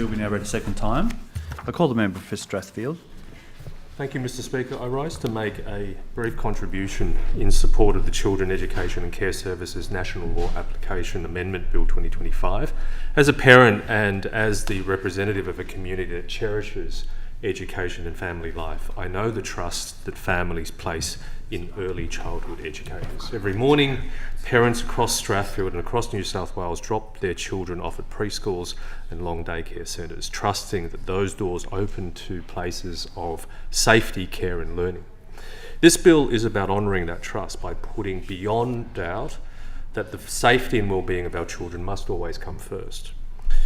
We now read a second time. I call the member for Strathfield. Thank you, Mr Speaker. I rise to make a brief contribution in support of the Children Education and Care Services National Law Application Amendment Bill 2025. As a parent and as the representative of a community that cherishes education and family life, I know the trust that families place in early childhood educators. Every morning, parents across Strathfield and across New South Wales drop their children off at preschools and long daycare centres, trusting that those doors open to places of safety, care and learning. This bill is about honouring that trust by putting beyond doubt that the safety and well-being of our children must always come first.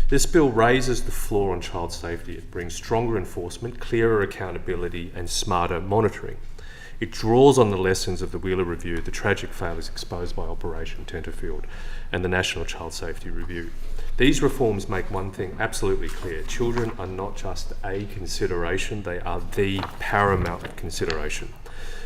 This bill raises the floor on child safety. It brings stronger enforcement, clearer accountability and smarter monitoring. It draws on the lessons of the Wheeler Review, the tragic failures exposed by Operation Tenterfield, and the National Child Safety Review. These reforms make one thing absolutely clear. Children are not just a consideration, they are the paramount consideration.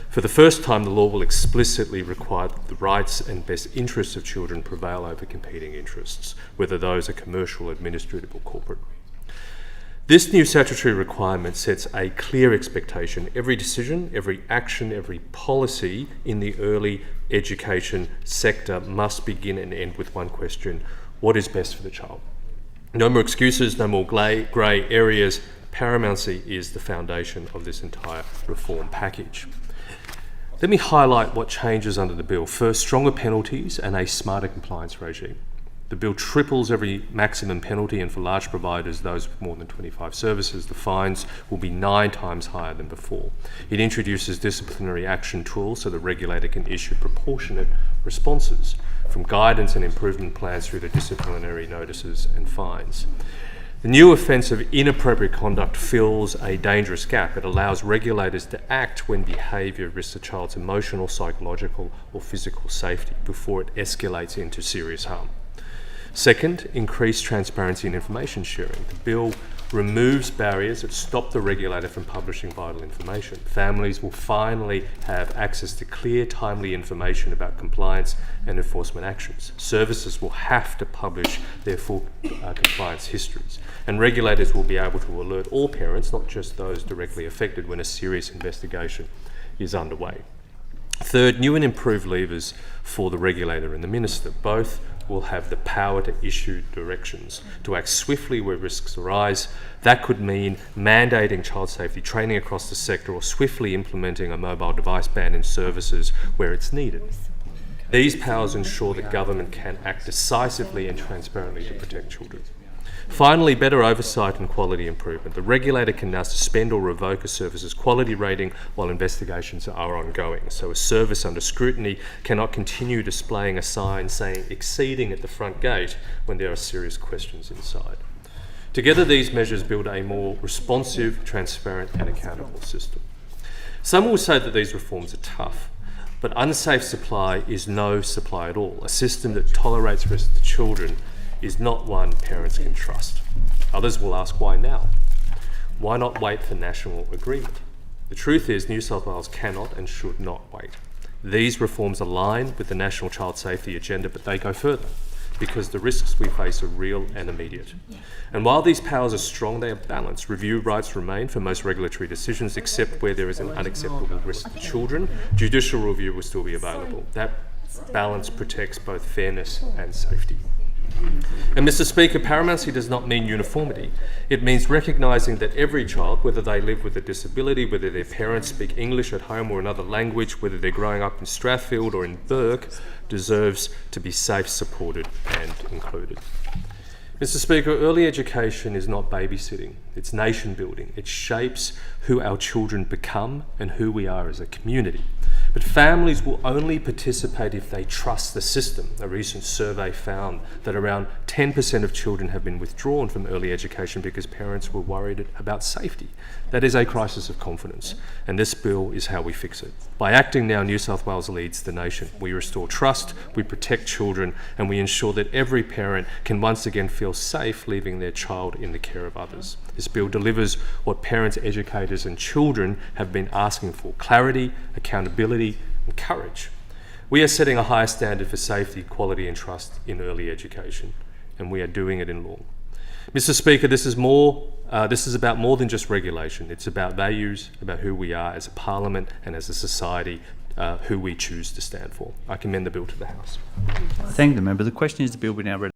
For the first time, the law will explicitly require that the rights and best interests of children prevail over competing interests, whether those are commercial, administrative or corporate. This new statutory requirement sets a clear expectation. Every decision, every action, every policy in the early education sector must begin and end with one question: what is best for the child? No more excuses, no more grey areas. Paramountcy is the foundation of this entire reform package. Let me highlight what changes under the bill. First, stronger penalties and a smarter compliance regime. The bill triples every maximum penalty, and for large providers, those with more than 25 services, the fines will be 9 times higher than before. It introduces disciplinary action tools so the regulator can issue proportionate responses, from guidance and improvement plans through to disciplinary notices and fines. The new offence of inappropriate conduct fills a dangerous gap. It allows regulators to act when behaviour risks a child's emotional, psychological or physical safety before it escalates into serious harm. Second, increased transparency and information sharing. The bill removes barriers that stop the regulator from publishing vital information. Families will finally have access to clear, timely information about compliance and enforcement actions. Services will have to publish their full compliance histories, and regulators will be able to alert all parents, not just those directly affected, when a serious investigation is underway. Third, new and improved levers for the regulator and the minister. Both will have the power to issue directions, to act swiftly where risks arise. That could mean mandating child safety training across the sector or swiftly implementing a mobile device ban in services where it's needed. These powers ensure that government can act decisively and transparently to protect children. Finally, better oversight and quality improvement. The regulator can now suspend or revoke a service's quality rating while investigations are ongoing. So a service under scrutiny cannot continue displaying a sign saying exceeding at the front gate when there are serious questions inside. Together, these measures build a more responsive, transparent and accountable system. Some will say that these reforms are tough, but unsafe supply is no supply at all. A system that tolerates risk to children is not one parents can trust. Others will ask, why now? Why not wait for national agreement? The truth is, New South Wales cannot and should not wait. These reforms align with the National Child Safety Agenda, but they go further because the risks we face are real and immediate. And while these powers are strong, they are balanced. Review rights remain for most regulatory decisions, except where there is an unacceptable risk to children. Judicial review will still be available. That balance protects both fairness and safety. And Mr Speaker, paramountcy does not mean uniformity. It means recognising that every child, whether they live with a disability, whether their parents speak English at home or another language, whether they're growing up in Strathfield or in Burke, deserves to be safe, supported and included. Mr Speaker, early education is not babysitting, it's nation building. It shapes who our children become and who we are as a community. But families will only participate if they trust the system. A recent survey found that around 10% of children have been withdrawn from early education because parents were worried about safety. That is a crisis of confidence, and this bill is how we fix it. By acting now, New South Wales leads the nation. We restore trust, we protect children, and we ensure that every parent can once again feel safe leaving their child in the care of others. This bill delivers what parents, educators and children have been asking for: clarity, accountability and courage. We are setting a higher standard for safety, quality and trust in early education, and we are doing it in law. Mr. Speaker, this is about more than just regulation. It's about values, about who we are as a parliament and as a society, who we choose to stand for. I commend the bill to the House. Thank the member. The question is the bill be now read.